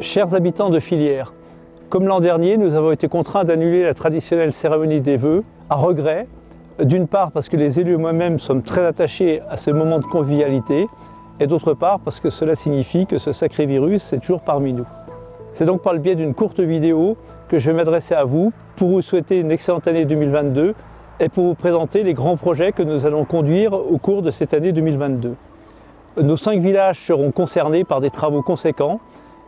Chers habitants de Fillières, comme l'an dernier, nous avons été contraints d'annuler la traditionnelle cérémonie des vœux, à regret, d'une part parce que les élus et moi-même sommes très attachés à ce moment de convivialité, et d'autre part parce que cela signifie que ce sacré virus est toujours parmi nous. C'est donc par le biais d'une courte vidéo que je vais m'adresser à vous pour vous souhaiter une excellente année 2022 et pour vous présenter les grands projets que nous allons conduire au cours de cette année 2022. Nos 5 villages seront concernés par des travaux conséquents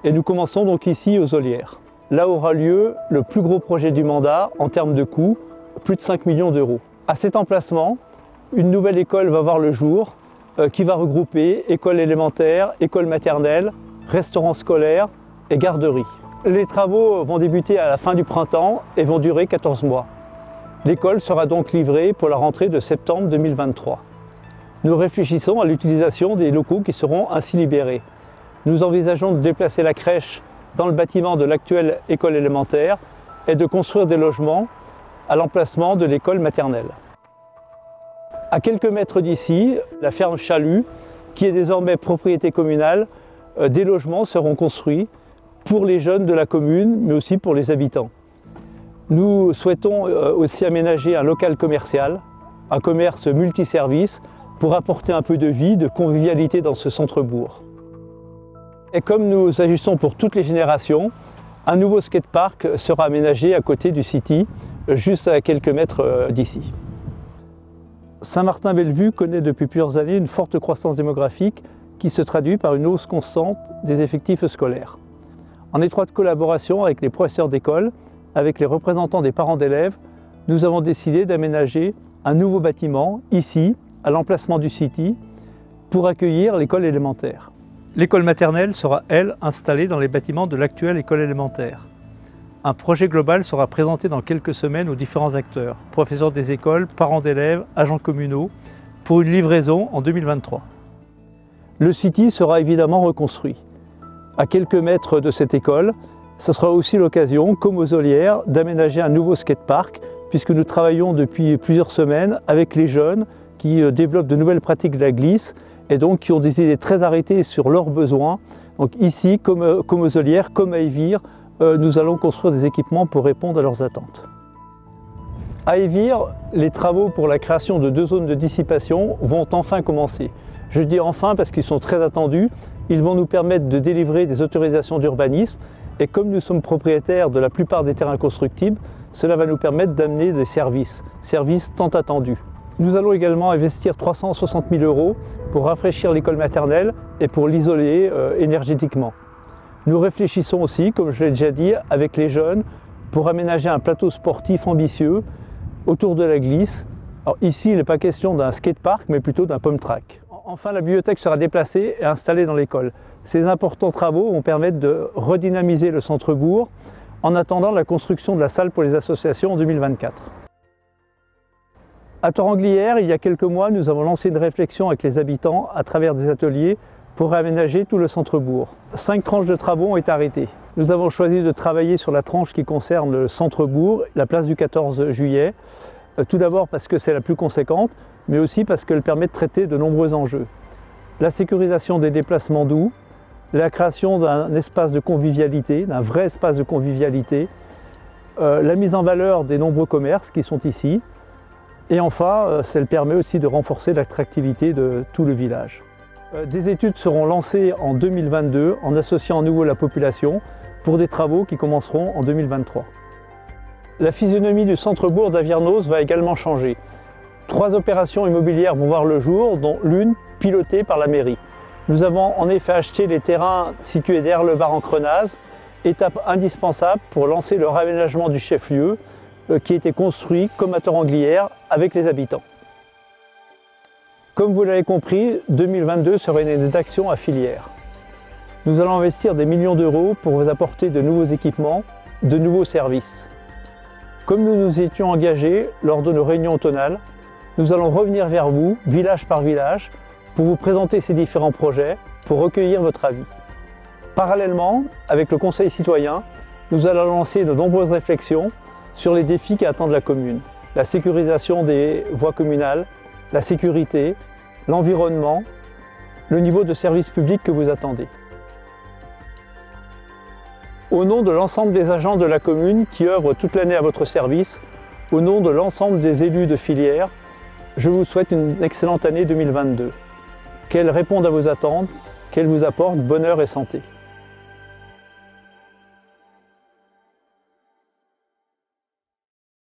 et nous commençons donc ici aux Olières. Là aura lieu le plus gros projet du mandat en termes de coûts, plus de 5 millions d'euros. À cet emplacement, une nouvelle école va voir le jour qui va regrouper école élémentaire, école maternelle, restaurant scolaire et garderie. Les travaux vont débuter à la fin du printemps et vont durer 14 mois. L'école sera donc livrée pour la rentrée de septembre 2023. Nous réfléchissons à l'utilisation des locaux qui seront ainsi libérés. Nous envisageons de déplacer la crèche dans le bâtiment de l'actuelle école élémentaire et de construire des logements à l'emplacement de l'école maternelle. À quelques mètres d'ici, la ferme Chalut, qui est désormais propriété communale, des logements seront construits pour les jeunes de la commune, mais aussi pour les habitants. Nous souhaitons aussi aménager un local commercial, un commerce multiservice, pour apporter un peu de vie, de convivialité dans ce centre-bourg. Et comme nous agissons pour toutes les générations, un nouveau skatepark sera aménagé à côté du City, juste à quelques mètres d'ici. Saint-Martin-Bellevue connaît depuis plusieurs années une forte croissance démographique qui se traduit par une hausse constante des effectifs scolaires. En étroite collaboration avec les professeurs d'école, avec les représentants des parents d'élèves, nous avons décidé d'aménager un nouveau bâtiment, ici, à l'emplacement du City, pour accueillir l'école élémentaire. L'école maternelle sera, elle, installée dans les bâtiments de l'actuelle école élémentaire. Un projet global sera présenté dans quelques semaines aux différents acteurs, professeurs des écoles, parents d'élèves, agents communaux, pour une livraison en 2023. Le City sera évidemment reconstruit. À quelques mètres de cette école, ce sera aussi l'occasion, comme aux Olières, d'aménager un nouveau skatepark, puisque nous travaillons depuis plusieurs semaines avec les jeunes qui développent de nouvelles pratiques de la glisse et donc qui ont des idées très arrêtées sur leurs besoins. Donc ici, comme aux Olières, comme à Évire, nous allons construire des équipements pour répondre à leurs attentes. À Évire, les travaux pour la création de 2 zones de dissipation vont enfin commencer. Je dis enfin parce qu'ils sont très attendus. Ils vont nous permettre de délivrer des autorisations d'urbanisme et comme nous sommes propriétaires de la plupart des terrains constructibles, cela va nous permettre d'amener des services tant attendus. Nous allons également investir 360 000 € pour rafraîchir l'école maternelle et pour l'isoler énergétiquement. Nous réfléchissons aussi, comme je l'ai déjà dit, avec les jeunes pour aménager un plateau sportif ambitieux autour de la glisse. Alors ici, il n'est pas question d'un skatepark, mais plutôt d'un pump track. Enfin, la bibliothèque sera déplacée et installée dans l'école. Ces importants travaux vont permettre de redynamiser le centre-bourg en attendant la construction de la salle pour les associations en 2024. À Thoranglières, il y a quelques mois, nous avons lancé une réflexion avec les habitants à travers des ateliers pour aménager tout le centre-bourg. 5 tranches de travaux ont été arrêtées. Nous avons choisi de travailler sur la tranche qui concerne le centre-bourg, la place du 14 juillet. Tout d'abord parce que c'est la plus conséquente, mais aussi parce qu'elle permet de traiter de nombreux enjeux. La sécurisation des déplacements doux, la création d'un espace de convivialité, d'un vrai espace de convivialité, la mise en valeur des nombreux commerces qui sont ici, et enfin, elle permet aussi de renforcer l'attractivité de tout le village. Des études seront lancées en 2022 en associant à nouveau la population pour des travaux qui commenceront en 2023. La physionomie du centre-bourg d'Aviernos va également changer. 3 opérations immobilières vont voir le jour, dont l'une pilotée par la mairie. Nous avons en effet acheté les terrains situés derrière le bar en Crenaz, étape indispensable pour lancer le réaménagement du chef-lieu qui a été construit comme à Thoranglières avec les habitants. Comme vous l'avez compris, 2022 sera une année d'action à Fillières. Nous allons investir des millions d'euros pour vous apporter de nouveaux équipements, de nouveaux services. Comme nous nous étions engagés lors de nos réunions automnales, nous allons revenir vers vous, village par village, pour vous présenter ces différents projets, pour recueillir votre avis. Parallèlement, avec le Conseil citoyen, nous allons lancer de nombreuses réflexions sur les défis qui attendent la commune. La sécurisation des voies communales, la sécurité, l'environnement, le niveau de service public que vous attendez. Au nom de l'ensemble des agents de la commune qui œuvrent toute l'année à votre service, au nom de l'ensemble des élus de filière, je vous souhaite une excellente année 2022. Qu'elle réponde à vos attentes, qu'elle vous apporte bonheur et santé.